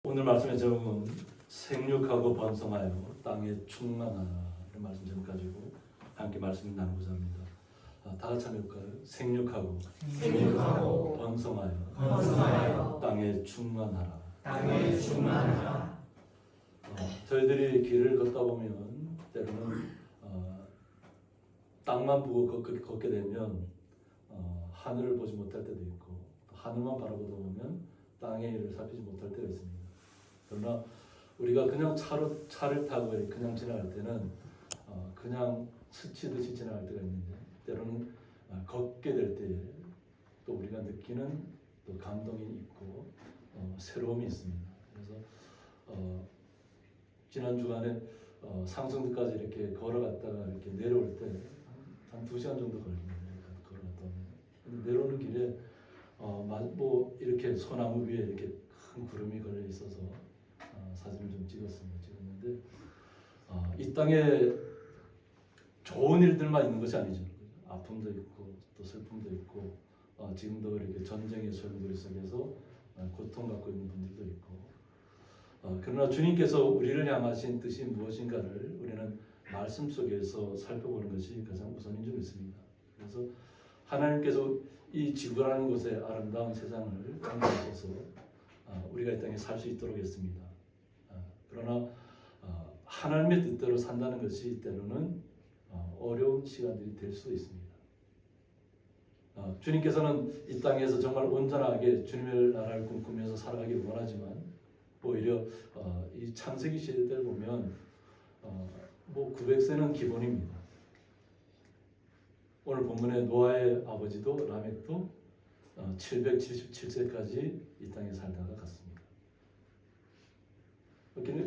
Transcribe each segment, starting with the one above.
오늘 말씀의 제목은 생육하고 번성하여 땅에 충만하라는 말씀 제목 가지고 함께 말씀 나누고자 합니다. 다 같이 한번 해볼까요? 생육하고 번성하여 땅에 충만하라. 저희들이 길을 걷다 보면 때로는 땅만 보고 걷게 되면 하늘을 보지 못할 때도 있고 하늘만 바라보다 보면 땅의 일을 살피지 못할 때가 있습니다. 그러나 우리가 그냥 차를 타고 그냥 지나갈 때는 그냥 스치듯이 지나갈 때가 있는데 때로는 걷게 될 때에 또 우리가 느끼는 또 감동이 있고 새로움이 있습니다. 그래서 지난 주간에 상승까지 이렇게 걸어갔다가 이렇게 내려올 때 한 2시간 정도 걸립니다. 걸어갔다 오면. 근데 내려오는 길에 뭐 이렇게 소나무 위에 이렇게 큰 구름이 걸려 있어서 사진을 좀 찍었는데 이 땅에 좋은 일들만 있는 것이 아니죠. 아픔도 있고 또 슬픔도 있고 지금도 이렇게 전쟁의 소용돌이 속에서 고통받고 있는 분들도 있고 그러나 주님께서 우리를 향하신 뜻이 무엇인가를 우리는 말씀 속에서 살펴보는 것이 가장 우선인 줄 믿습니다. 그래서 하나님께서 이 지구라는 곳에 아름다운 세상을 만드셔서 우리가 이 땅에 살 수 있도록 했습니다. 그러나 하나님의 뜻대로 산다는 것이 때로는 어려운 시간들이 될 수도 있습니다. 주님께서는 이 땅에서 정말 온전하게 주님의 나라를 꿈꾸면서 살아가기 원하지만 오히려 이 창세기 시대를 보면 뭐 900세는 기본입니다. 오늘 본문의 노아의 아버지도 라멕도 777세까지 이 땅에 살다가 갔습니다.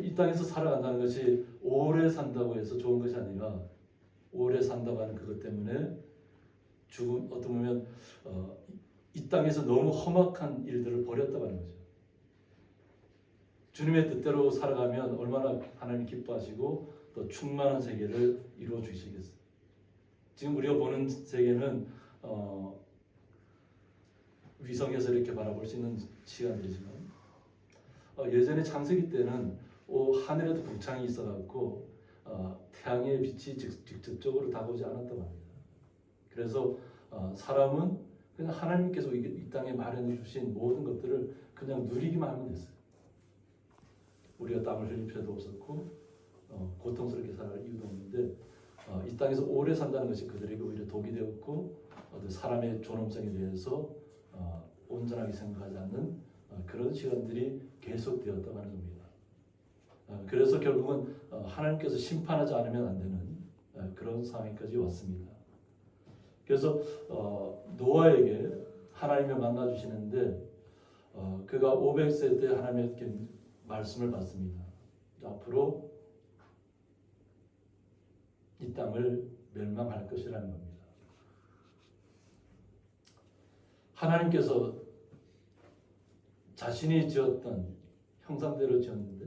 이 땅에서 살아간다는 것이 오래 산다고 해서 좋은 것이 아니라 오래 산다고 하는 그것 때문에 죽음, 어떻게 보면 이 땅에서 너무 험악한 일들을 벌였다고 하는 거죠. 주님의 뜻대로 살아가면 얼마나 하나님 기뻐하시고 또 충만한 세계를 이루어 주시겠어요. 지금 우리가 보는 세계는 위성에서 이렇게 바라볼 수 있는 시간들이지만 예전에 창세기 때는 하늘에도 궁창이 있어갖고 태양의 빛이 직접적으로 다가오지 않았다고 합니다. 그래서 사람은 그냥 하나님께서 이 땅에 마련해 주신 모든 것들을 그냥 누리기만 하면 됐어요. 우리가 땀을 흘릴 필요도 없었고 고통스럽게 살아갈 이유도 없는데 이 땅에서 오래 산다는 것이 그들에게 오히려 독이 되었고 사람의 존엄성에 대해서 온전하게 생각하지 않는 그런 시간들이 계속되었다고 하는 겁니다. 그래서 결국은 하나님께서 심판하지 않으면 안 되는 그런 상황까지 왔습니다. 그래서 노아에게 하나님을 만나주시는데 그가 500세 때 하나님께 말씀을 받습니다. 앞으로 이 땅을 멸망할 것이라는 겁니다. 하나님께서 자신이 지었던 형상대로 지었는데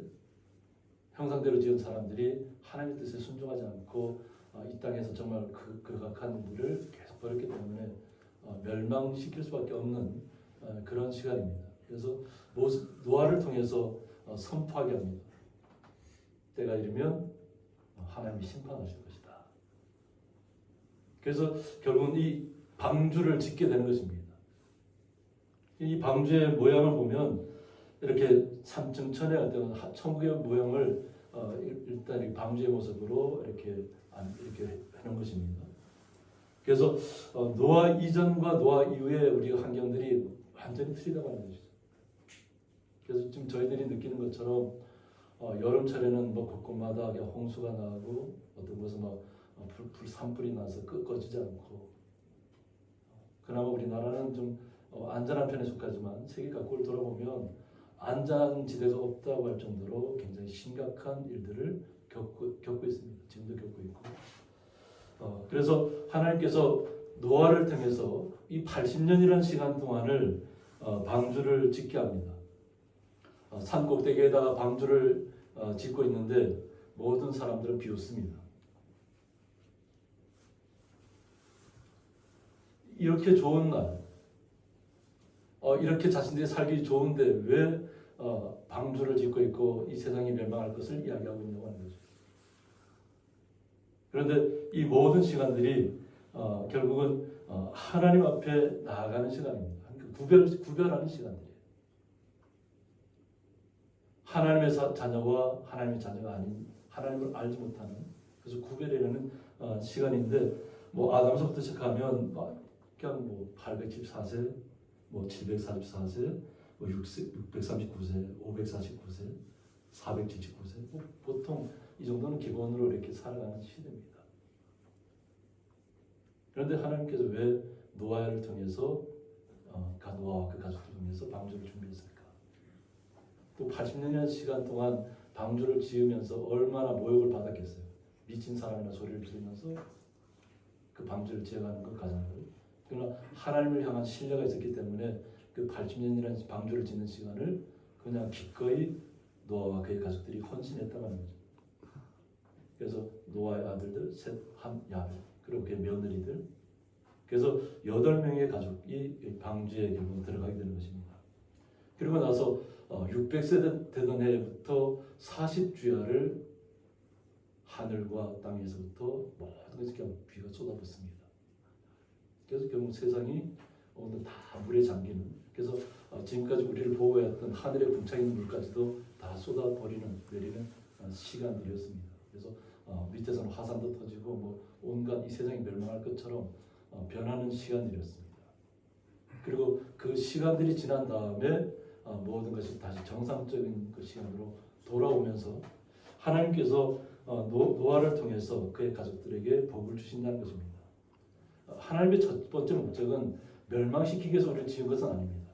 형상대로 지은 사람들이 하나님의 뜻에 순종하지 않고 이 땅에서 정말 극악한 일을 계속 벌였기 때문에 멸망시킬 수밖에 없는 그런 시간입니다. 그래서 노아를 통해서 선포하게 합니다. 때가 이르면 하나님이 심판하실 것이다. 그래서 결국은 이 방주를 짓게 되는 것입니다. 이 방주의 모양을 보면 이렇게 3층 천에 천국의 모양을 일단 이 방주의 모습으로 이렇게 해놓은 것입니다. 그래서 노아 이전과 노아 이후의 우리가 환경들이 완전히 틀리다고 하는 것이죠. 그래서 지금 저희들이 느끼는 것처럼 여름철에는 뭐 곳곳마다 홍수가 나고 어떤 곳은 막 산불이 나서 꺼지지 않고 그나마 우리나라는 좀 안전한 편에 속하지만 세계 각국을 돌아보면 안전지대가 없다고 할 정도로 굉장히 심각한 일들을 겪고 있습니다. 지금도 겪고 있고 그래서 하나님께서 노아를 통해서 이 80년이라는 시간 동안을 방주를 짓게 합니다. 산 꼭대기에다가 방주를 짓고 있는데 모든 사람들은 비웃습니다. 이렇게 좋은 날, 이렇게 자신들이 살기 좋은데 왜 방주를 짓고 있고 이 세상이 멸망할 것을 이야기하고 있다고 하는 거죠. 그런데 이 모든 시간들이 결국은 하나님 앞에 나아가는 시간입니다. 구별하는 시간들이에요. 하나님의 자녀와 하나님의 자녀가 아닌 하나님을 알지 못하는, 그래서 구별하는 시간인데, 뭐 아담서부터 시작하면 그냥 뭐 814세, 뭐 744세, 뭐 639세, 549세, 479세, 뭐 보통 이 정도는 기본으로 이렇게 살아가는 시대입니다. 그런데 하나님께서 왜 노아를 통해서 노아와 그 가족들 통해서 방주를 준비했을까? 또 80년이라는 시간 동안 방주를 지으면서 얼마나 모욕을 받았겠어요. 미친 사람이나 소리를 지르면서 그 방주를 지어가는 그 가정들. 그러나 하나님을 향한 신뢰가 있었기 때문에 그 80년이라는 방주를 짓는 시간을 그냥 기꺼이 노아와 그의 가족들이 헌신했다고 하는 거죠. 그래서 노아의 아들들 셋, 함, 야벳, 그리고 그의 며느리들, 그래서 8명의 가족이 방주에 결국 들어가게 되는 것입니다. 그리고 나서 600세 되던 해부터 40주야를 하늘과 땅에서부터 모든 것이 그냥 비가 쏟아붓습니다. 그래서 결국 세상이 오늘 다 물에 잠기는, 그래서 지금까지 우리를 보호해왔던 하늘에 붕쳐 있는 물까지도 다 내리는 시간들이었습니다. 그래서 밑에서는 화산도 터지고 뭐 온갖 이 세상이 멸망할 것처럼 변하는 시간들이었습니다. 그리고 그 시간들이 지난 다음에 모든 것이 다시 정상적인 그 시간으로 돌아오면서 하나님께서 노아를 통해서 그의 가족들에게 복을 주신다는 것입니다. 하나님의 첫 번째 목적은 멸망시키기 위해서 우리를 지은 것은 아닙니다.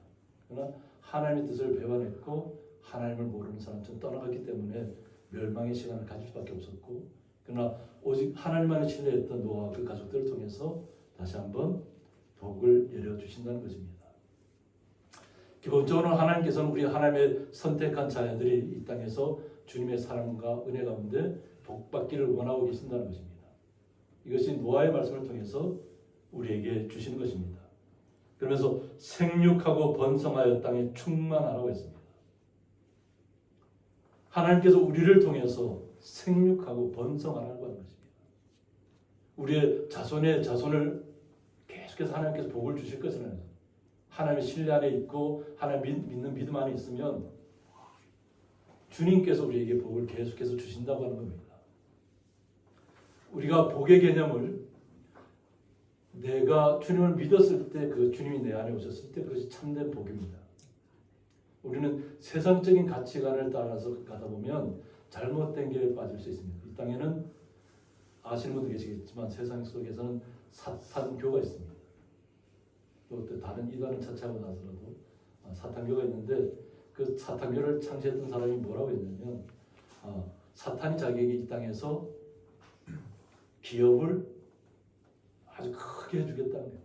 그러나 하나님의 뜻을 배반했고 하나님을 모르는 사람처럼 떠나갔기 때문에 멸망의 시간을 가질 수밖에 없었고, 그러나 오직 하나님만을 신뢰했던 노아와 그 가족들을 통해서 다시 한번 복을 내려주신다는 것입니다. 기본적으로 하나님께서는 우리 하나님의 선택한 자녀들이 이 땅에서 주님의 사랑과 은혜 가운데 복받기를 원하고 계신다는 것입니다. 이것이 노아의 말씀을 통해서 우리에게 주시는 것입니다. 그러면서 생육하고 번성하여 땅에 충만하라고 했습니다. 하나님께서 우리를 통해서 생육하고 번성하라고 하는 것입니다. 우리의 자손의 자손을 계속해서 하나님께서 복을 주실 것이라는 거죠. 하나님의 신뢰 안에 있고 하나님 믿는 믿음 안에 있으면 주님께서 우리에게 복을 계속해서 주신다고 하는 겁니다. 우리가 복의 개념을 내가 주님을 믿었을 때, 그 주님이 내 안에 오셨을 때 그것이 참된 복입니다. 우리는 세상적인 가치관을 따라서 가다 보면 잘못된 길에 빠질 수 있습니다. 이 땅에는 아시는 분도 계시겠지만 세상 속에서는 사탄교가 있습니다. 또 다른 이단을 차치하고 나서라도 사탄교가 있는데, 그 사탄교를 창시했던 사람이 뭐라고 했냐면 사탄이 자기에게 이 땅에서 기업을 아주 크게 해주겠다는 거예요.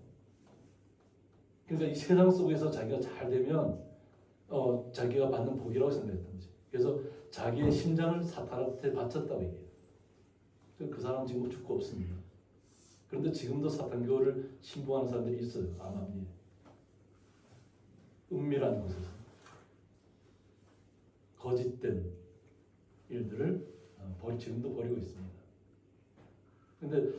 그러니까 이 세상 속에서 자기가 잘 되면 자기가 받는 복이라고 생각했던 거죠. 그래서 자기의 심장을 사탄한테 바쳤다고 얘기해요. 그 사람은 지금 죽고 없습니다. 그런데 지금도 사탄교를 신봉하는 사람들이 있어요. 암암리에. 은밀한 곳에서 거짓된 일들을 지금도 벌이고 있습니다. 그런데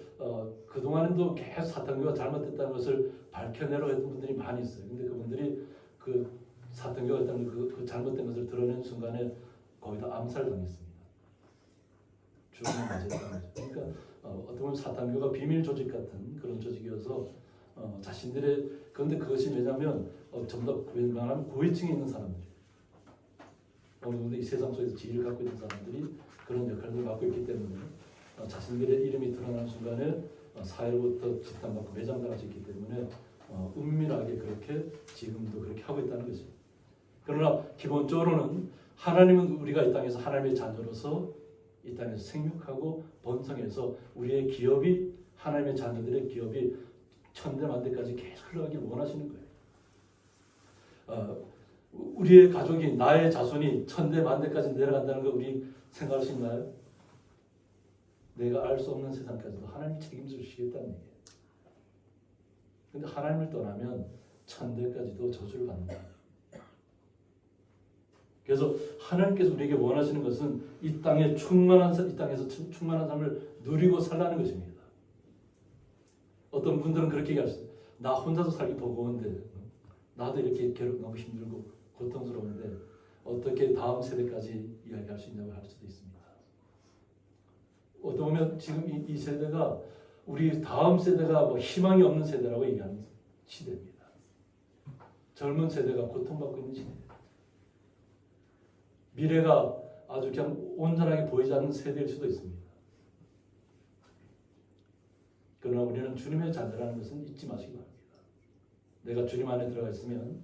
그동안에도 계속 사탄교가 잘못됐다는 것을 밝혀내려고 했던 분들이 많이 있어요. 근데 그분들이 그 사탄교가 했다는 그 잘못된 것을 드러낸 순간에 거의 다 암살당했습니다. 죽음을 맞이했다는 거죠. 그러니까 어떻게 보면 사탄교가 비밀 조직 같은 그런 조직이어서 자신들의, 그런데 그것이 왜냐하면 전부 다 웬만하면 고위층에 있는 사람들이, 어느 정도 이 세상 속에서 지위를 갖고 있는 사람들이 그런 역할을 맡고 있기 때문에 자신들의 이름이 드러나는 순간에 사회로부터 지탄받고 매장당할 수 있기 때문에 은밀하게 그렇게 지금도 그렇게 하고 있다는 거죠. 그러나 기본적으로는 하나님은 우리가 이 땅에서 하나님의 자녀로서 이 땅에서 생육하고 번성해서 우리의 기업이, 하나님의 자녀들의 기업이 천대만대까지 계속 흘러가길 원하시는 거예요. 우리의 가족이, 나의 자손이 천대만대까지 내려간다는 거 우리 생각할 수 있나요? 내가 알 수 없는 세상까지도 하나님이 책임져 주시겠다는 얘기예요. 그런데 하나님을 떠나면 천대까지도 저주를 받는다. 그래서 하나님께서 우리에게 원하시는 것은 이 땅에 이 땅에서 충만한 삶을 누리고 살라는 것입니다. 어떤 분들은 그렇게 얘기하셨어요. 나 혼자서 살기 버거운데, 나도 이렇게 너무 힘들고 고통스러운데 어떻게 다음 세대까지 이야기할 수 있냐고 할 수도 있습니다. 어떻게 보면 지금 이 세대가 우리 다음 세대가 뭐 희망이 없는 세대라고 얘기하는 시대입니다. 젊은 세대가 고통받고 있는 시대입니다. 미래가 아주 그냥 온전하게 보이지 않는 세대일 수도 있습니다. 그러나 우리는 주님의 자녀라는 것은 잊지 마시기 바랍니다. 내가 주님 안에 들어가 있으면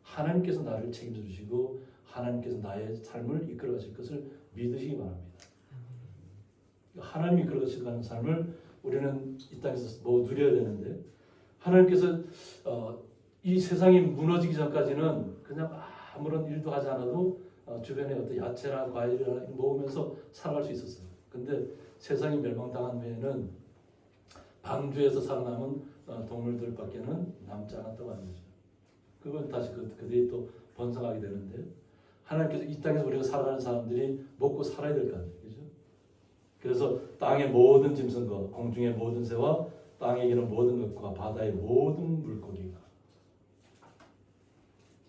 하나님께서 나를 책임져 주시고 하나님께서 나의 삶을 이끌어 가실 것을 믿으시기 바랍니다. 하나님이 이끌어 가시는 삶을 우리는 이 땅에서 누려야 되는데, 하나님께서 이 세상이 무너지기 전까지는 그냥 아무런 일도 하지 않아도 주변에 어떤 야채나 과일이나 먹으면서 살아갈 수 있었어요. 근데 세상이 멸망당한 후에는 방주에서 살아남은 동물들밖에는 남지 않았다고 하는 거죠. 그건 다시 그들이 또 번성하게 되는데, 하나님께서 이 땅에서 우리가 살아가는 사람들이 먹고 살아야 될 거 아니에요, 그죠? 그래서 땅의 모든 짐승과 공중의 모든 새와 땅에 기는 모든 것과 바다의 모든 물고기가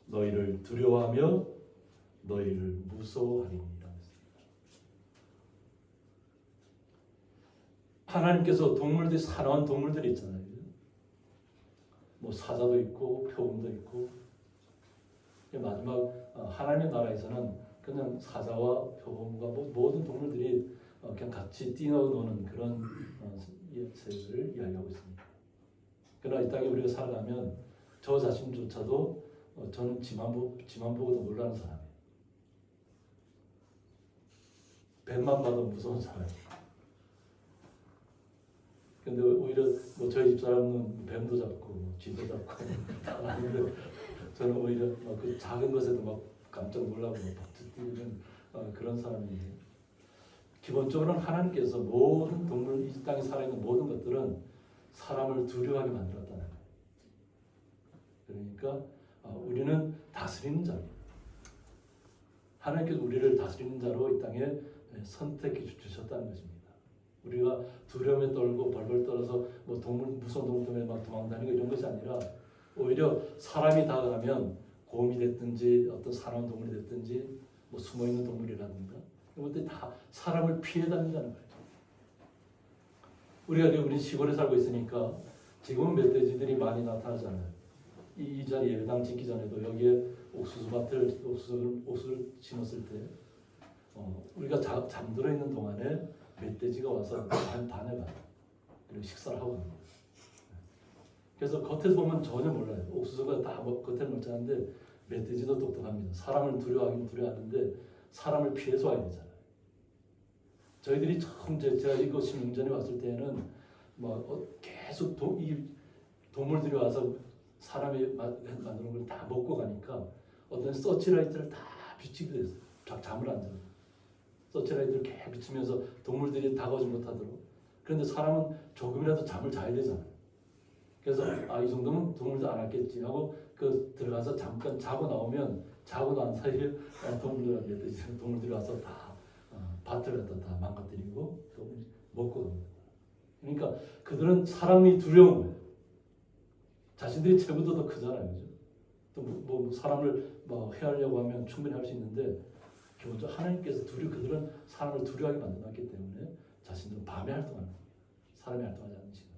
너희를 두려워하며 너희를 무서워하리니라. 하나님께서 동물들이 사나운 동물들이 있잖아요. 뭐 사자도 있고 표범도 있고, 마지막 하나님의 나라에서는 그냥 사자와 표범과 모든 동물들이 그냥 같이 뛰어노는 그런 세계를 이야기하고 있습니다. 그러나 이 땅에 우리가 살아가면 저 자신조차도 저는 지만 보고도 놀라는 사람이에요. 뱀만 봐도 무서운 사람이에요. 근데 오히려 뭐 저희 집 사람은 뱀도 잡고 쥐도 잡고 다 하는데, 저는 오히려 그 작은 것에도 막 깜짝 놀라고 박수 뛰는 그런 사람이에요. 기본적으로는 하나님께서 모든 동물, 이 땅에 살아있는 모든 것들은 사람을 두려워하게 만들었다는 거예요. 그러니까 우리는 다스리는 자입니다. 하나님께서 우리를 다스리는 자로 이 땅에 선택해 주셨다는 것입니다. 우리가 두려움에 떨고 벌벌 떨어서 뭐 무서운 동물 때문에 막 도망다니고 이런 것이 아니라, 오히려 사람이 다가가면 곰이 됐든지 어떤 사나운 동물이 됐든지 뭐 숨어있는 동물이라든가 이런 것들이 다 사람을 피해 다닌다는 거예요. 우리 시골에 살고 있으니까 지금은 멧돼지들이 많이 나타나잖아요. 이 자리 예배당 짓기 전에도 여기에 옥수수를 심었을 때 우리가 잠들어 있는 동안에 멧돼지가 와서 다녀가요. 그리고 식사를 하고 갑니다. 그래서 겉에서 보면 전혀 몰라요. 옥수수가 다 겉에 멀쩡한데 멧돼지도 똑똑합니다. 사람을 두려워하긴 두려워하는데 사람을 피해서 와야 되잖아요. 저희들이 처음 제가 이거 10년 전에 왔을 때는 계속 이 동물들이 와서 사람이 만드는 걸 다 먹고 가니까 어떤 서치라이트를 다 비치게 됐어요. 잠을 안 자요. 서치라이트를 계속 비치면서 동물들이 다가오지 못하도록. 그런데 사람은 조금이라도 잠을 자야 되잖아요. 그래서 이 정도면 동물도 안 왔겠지 하고 들어가서 잠깐 자고 나오면, 자고 난 사이에 동물들이 와서 다 밭을 갖다 다 망가뜨리고 또 먹고 갑니다. 그러니까 그들은 사람이 두려운 거예요. 자신들이 체구도 더 크잖아요, 그죠? 또 사람을 해하려고 하면 충분히 할 수 있는데, 기본적으로 하나님께서 그들은 사람을 두려워하게 만들었기 때문에 자신들은 밤에 활동하는 겁니다. 사람이 활동하지 않는 시간에.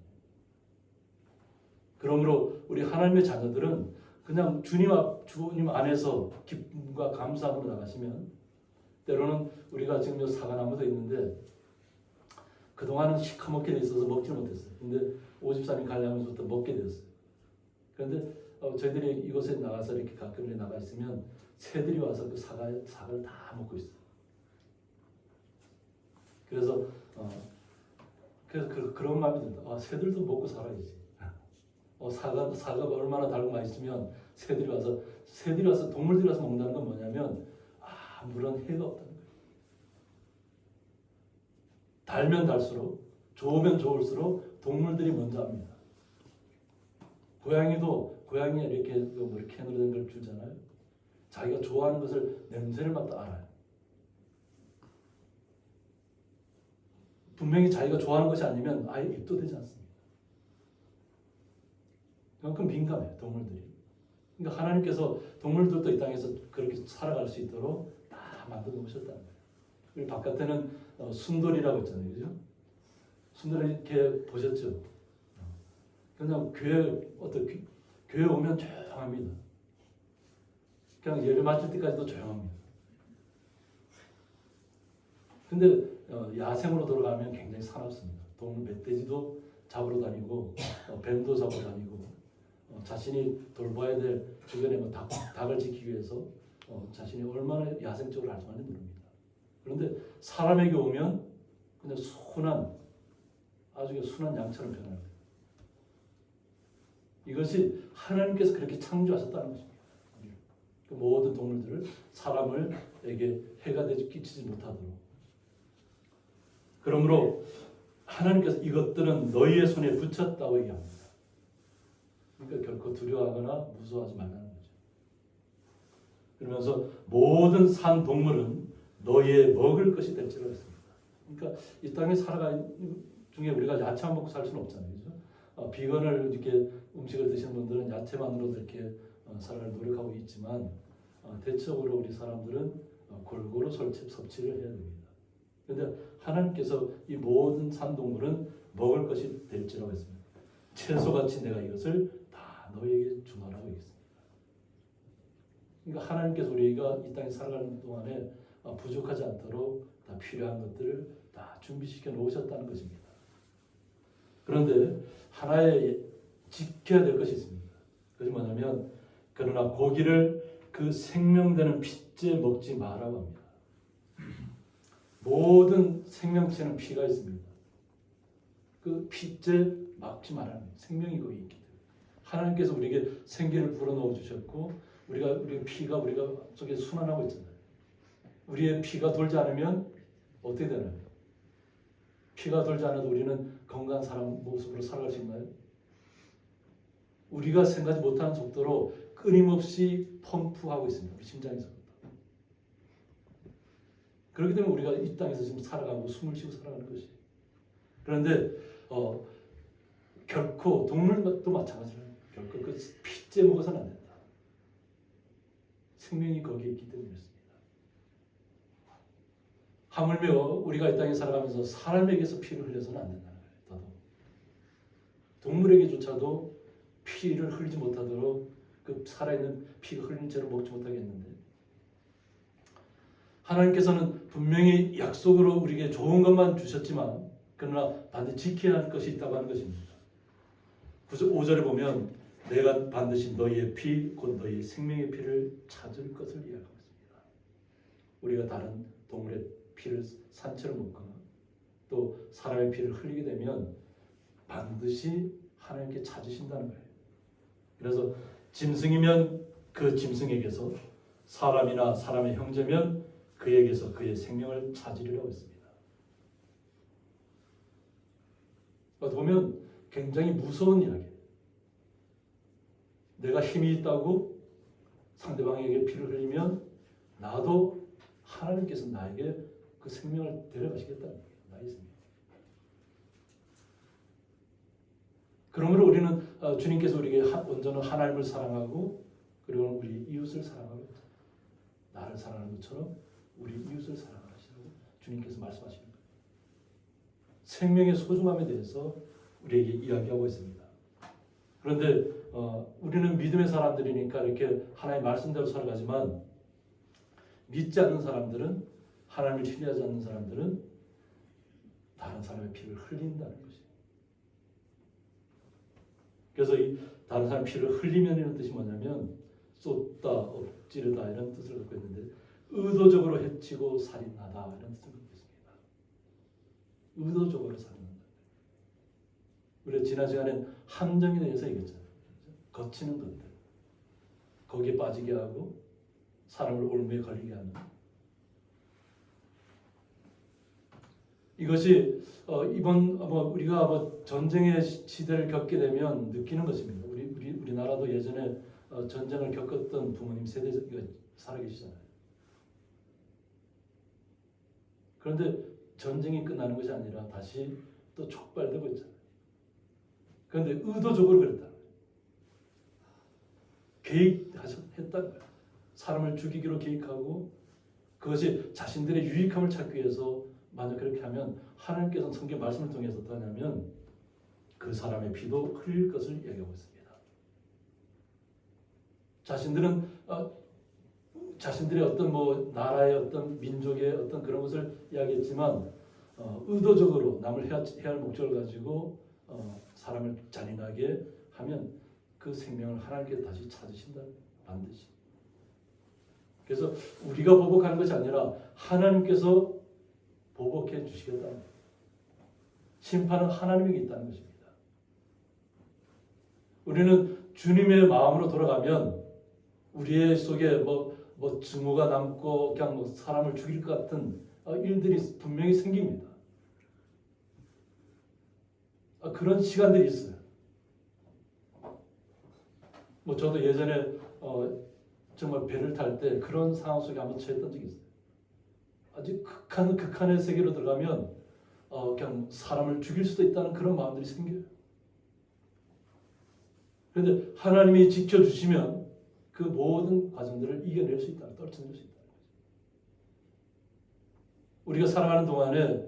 그러므로 우리 하나님의 자녀들은 그냥 주님 안에서 기쁨과 감사함으로 나가시면, 때로는 우리가 지금 사과나무도 있는데 그동안은 시커멓게 돼 있어서 먹지 못했어요. 근데 53일 가려면서부터 먹게 되었어요. 그런데 저희들이 이곳에 나가서 이렇게 가끔 나가 있으면 새들이 와서 그 사과를 다 먹고 있어요. 그래서 그런 마음이 든다. 새들도 먹고 살아야지. 사과가 얼마나 달고 맛있으면 새들이 와서 동물들이 와서 먹는다는 건 뭐냐면 아무런 해가 없다는 거예요. 달면 달수록, 좋으면 좋을수록 동물들이 먼저 합니다. 고양이가 이렇게 캔으로 된 걸 주잖아요. 자기가 좋아하는 것을 냄새를 맡아 알아요. 분명히 자기가 좋아하는 것이 아니면 아예 입도 되지 않습니다. 그만큼 민감해요, 동물들이. 그러니까 하나님께서 동물들도 이 땅에서 그렇게 살아갈 수 있도록 다 만들어 놓으셨다는 거예요. 그리고 바깥에는 순돌이라고 있잖아요, 그죠? 순돌이 이렇게 보셨죠? 그냥 교회 오면 조용합니다. 그냥 예배 마칠 때까지도 조용합니다. 근데 야생으로 돌아가면 굉장히 사납습니다. 동물 멧돼지도 잡으러 다니고 뱀도 잡으러 다니고 자신이 돌봐야 될 주변의 닭을 지키기 위해서 자신이 얼마나 야생적으로 활동하는지 모릅니다. 그런데 사람에게 오면 그냥 아주 순한 양처럼 변합니다. 이것이 하나님께서 그렇게 창조하셨다는 것입니다. 그 모든 동물들을 사람에게 해가 끼치지 못하도록. 그러므로 하나님께서 이것들은 너희의 손에 붙였다고 얘기합니다. 그러니까 결코 두려워하거나 무서워하지 말라는 거죠. 그러면서 모든 산 동물은 너희의 먹을 것이 될지라 했습니다. 그러니까 이 땅에 살아가는 중에 우리가 야채만 먹고 살 수는 없잖아요. 그죠? 비건을 이렇게 음식을 드시는 분들은 야채만으로도 이렇게 살아갈 노력하고 있지만 대체적으로 우리 사람들은 골고루 섭취를 해야 됩니다. 그런데 하나님께서 이 모든 산동물은 먹을 것이 될지라고 했습니다. 채소같이 내가 이것을 다 너희에게 주노라고 했습니다. 그러니까 하나님께서 우리가 이 땅에 살아가는 동안에 부족하지 않도록 다 필요한 것들을 다 준비시켜 놓으셨다는 것입니다. 그런데 하나의 지켜야 될 것이 있습니다. 그것이 뭐냐면 그러나 고기를 그 생명되는 핏째 먹지 마라고 합니다. 모든 생명체는 피가 있습니다. 그 핏째 막지 말라는 거예요. 생명이 거기 있기 때문에. 하나님께서 우리에게 생기를 불어넣어 주셨고 우리의 피가 우리가 속에 순환하고 있잖아요. 우리의 피가 돌지 않으면 어떻게 되나요? 피가 돌지 않아도 우리는 건강한 사람 모습으로 살아갈 수 있나요? 우리가 생각하지 못하는 속도로 끊임없이 펌프하고 있습니다. 우리 심장에서부터. 그렇기 때문에 우리가 이 땅에서 지금 살아가고 숨을 쉬고 살아가는 것이. 그런데 결코 동물도 마찬가지로 결코 그 핏째 먹어서는 안 된다. 생명이 거기에 있기 때문에 그렇습니다. 하물며 우리가 이 땅에 살아가면서 사람에게서 피를 흘려서는 안 된다는 거예요. 동물에게조차도 피를 흘리지 못하도록 그 살아있는 피가 흘린 채로 먹지 못하게 했는데 하나님께서는 분명히 약속으로 우리에게 좋은 것만 주셨지만 그러나 반드시 지켜야 할 것이 있다고 하는 것입니다. 5절에 보면 내가 반드시 너희의 피, 곧 너희의 생명의 피를 찾을 것을 이야기하고 있습니다. 우리가 다른 동물의 피를 산채로 먹거나 또 사람의 피를 흘리게 되면 반드시 하나님께 찾으신다는 거예요. 그래서 짐승이면 그 짐승에게서 사람이나 사람의 형제면 그에게서 그의 생명을 찾으리라고 했습니다. 보면 굉장히 무서운 이야기예요. 내가 힘이 있다고 상대방에게 피를 흘리면 나도 하나님께서 나에게 그 생명을 데려가시겠다는 거예요. 나의 생명. 그러므로 우리는 주님께서 우리에게 먼저는 하나님을 사랑하고 그리고 우리 이웃을 사랑하고 나를 사랑하는 것처럼 우리 이웃을 사랑하시라고 주님께서 말씀하시는 거예요. 생명의 소중함에 대해서 우리에게 이야기하고 있습니다. 그런데 우리는 믿음의 사람들이니까 이렇게 하나님의 말씀대로 살아가지만 믿지 않는 사람들은 하나님을 신뢰하지 않는 사람들은 다른 사람의 피를 흘린다는 것이에요. 그래서 이 다른 사람 피를 흘리면 이런 뜻이 뭐냐면 쏟다, 엎지르다 이런 뜻을 갖고 있는데 의도적으로 해치고 살인하다 이런 뜻을 갖고 있습니다. 의도적으로 살인한다. 우리가 지난 시간에 함정에 대해서 얘기했잖아요. 거치는 것들, 거기에 빠지게 하고 사람을 올무에 걸리게 하는 이것이 이번 우리가 전쟁의 시대를 겪게 되면 느끼는 것입니다. 우리나라도 예전에 전쟁을 겪었던 부모님 세대 살아계시잖아요. 그런데 전쟁이 끝나는 것이 아니라 다시 또 촉발되고 있잖아요. 그런데 의도적으로 그랬다. 계획했다는 거예요. 사람을 죽이기로 계획하고 그것이 자신들의 유익함을 찾기 위해서 만약 그렇게 하면 하나님께서는 성경 말씀을 통해서 어떻게 하냐면 그 사람의 피도 흘릴 것을 얘기하고 있습니다. 자신들의 어떤 뭐 나라의 어떤 민족의 어떤 그런 것을 이야기했지만 의도적으로 남을 해야 할 목적을 가지고 사람을 잔인하게 하면 그 생명을 하나님께서 다시 찾으신다. 반드시. 그래서 우리가 보복하는 것이 아니라 하나님께서 보복해 주시겠다. 심판은 하나님에게 있다는 것입니다. 우리는 주님의 마음으로 돌아가면 우리의 속에 뭐 증오가 남고 그냥 뭐 사람을 죽일 것 같은 일들이 분명히 생깁니다. 그런 시간들이 있어요. 뭐 저도 예전에 정말 배를 탈 때 그런 상황 속에 한번 처했던 적이 있어요. 아주 극한의 세계로 들어가면 그냥 사람을 죽일 수도 있다는 그런 마음들이 생겨요. 그런데 하나님이 지켜주시면 그 모든 과정들을 이겨낼 수 있다, 떨쳐낼 수 있다. 우리가 살아가는 동안에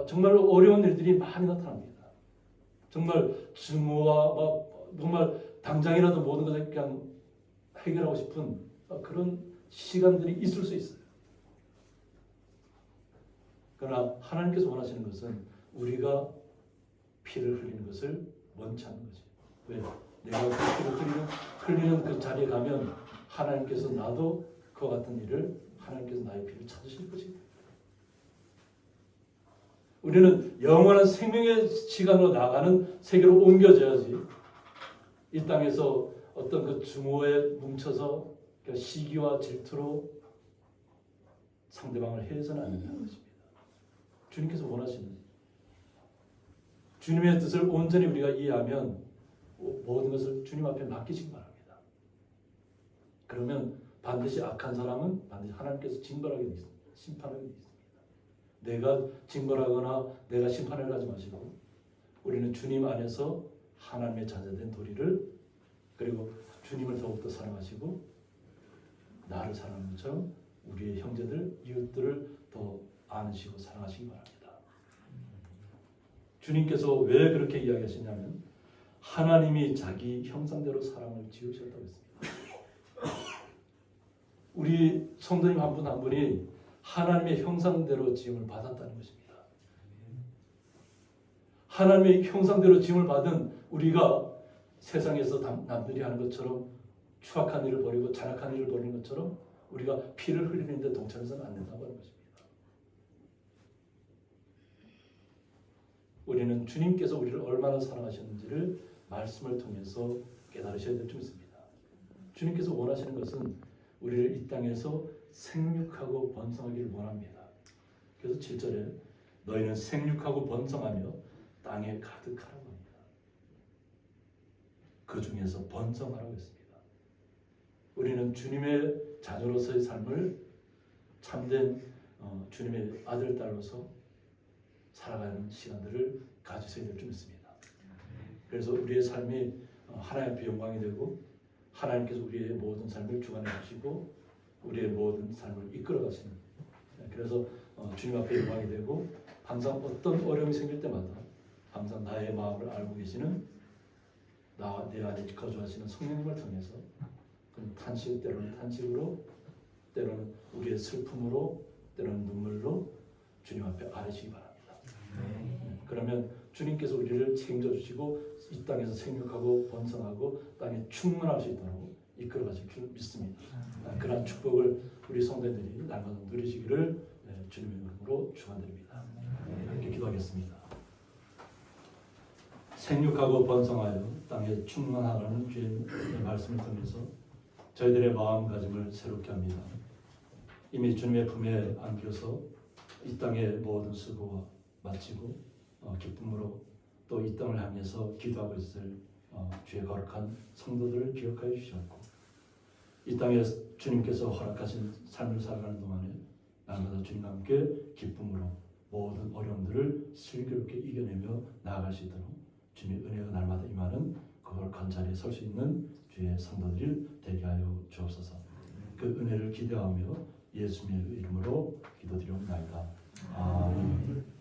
정말 어려운 일들이 많이 나타납니다. 정말 증오와 정말 당장이라도 모든 것을 그냥 해결하고 싶은 그런 시간들이 있을 수 있어요. 그러나 하나님께서 원하시는 것은 우리가 피를 흘리는 것을 원치 않는 거지. 왜? 내가 그 피를 흘리는 그 자리에 가면 하나님께서 나도 그와 같은 일을 하나님께서 나의 피를 찾으실 것입니다. 우리는 영원한 생명의 시간으로 나가는 세계로 옮겨져야지 이 땅에서 어떤 그 증오에 뭉쳐서 시기와 질투로 상대방을 해서는 안 된다는 것입니다. 주님께서 원하시는 주님의 뜻을 온전히 우리가 이해하면 모든 것을 주님 앞에 맡기시기 바랍니다. 그러면 반드시 악한 사람은 반드시 하나님께서 징벌하게 되어 있습니다. 심판하게 되어 있습니다. 내가 징벌하거나 내가 심판을 하지 마시고 우리는 주님 안에서 하나님의 자녀된 도리를 그리고 주님을 더욱더 사랑하시고 나를 사랑하는 것처럼 우리의 형제들, 이웃들을 더 아시고 사랑하시기 바랍니다. 주님께서 왜 그렇게 이야기하시냐면 하나님이 자기 형상대로 사람을 지으셨다고 했습니다. 우리 성도님 한 분 한 분이 하나님의 형상대로 지음을 받았다는 것입니다. 하나님의 형상대로 지음을 받은 우리가 세상에서 남들이 하는 것처럼 추악한 일을 벌이고 잔악한 일을 벌이는 것처럼 우리가 피를 흘리는데 동참해서는 안 된다고 하는 것입니다. 우리는 주님께서 우리를 얼마나 사랑하셨는지를 말씀을 통해서 깨달으셔야 될 줄 믿습니다. 주님께서 원하시는 것은 우리를 이 땅에서 생육하고 번성하기를 원합니다. 그래서 7절에 너희는 생육하고 번성하며 땅에 가득하라고 합니다. 그 중에서 번성하라고 했습니다. 우리는 주님의 자녀로서의 삶을 참된 주님의 아들, 딸로서 살아가는 시간들을 가지셔야 될 줄 믿습니다. 그래서 우리의 삶이 하나님 앞에 영광이 되고 하나님께서 우리의 모든 삶을 주관해 주시고 우리의 모든 삶을 이끌어 가시는 그래서 주님 앞에 영광이 되고 항상 어떤 어려움이 생길 때마다 항상 나의 마음을 알고 계시는 내 안에 거주하시는 성령님을 통해서 탄식 때로는 탄식으로 때로는 우리의 슬픔으로 때로는 눈물로 주님 앞에 아뢰시기 바랍니다. 그러면 주님께서 우리를 책임져 주시고 이 땅에서 생육하고 번성하고 땅에 충만할 수 있도록 이끌어 가실 줄 믿습니다. 그러한 축복을 우리 성도들이 날마다 누리시기를 주님의 이름으로 축원드립니다. 이렇게 기도하겠습니다. 생육하고 번성하여 땅에 충만하라는 주의 말씀을 통해서 저희들의 마음가짐을 새롭게 합니다. 이미 주님의 품에 안겨서 이 땅의 모든 수고와 마치고 기쁨으로 또 이 땅을 향해서 기도하고 있을 주의 거룩한 성도들을 기억하여 주시옵고 이 땅에 주님께서 허락하신 삶을 살아가는 동안에 날마다 주님과 함께 기쁨으로 모든 어려움들을 슬기롭게 이겨내며 나아갈 수 있도록 주님의 은혜가 날마다 임하는 그걸 간 자리에 설 수 있는 주의 성도들이 되게 하여 주옵소서. 그 은혜를 기대하며 예수님의 이름으로 기도드리옵나이다. 아멘.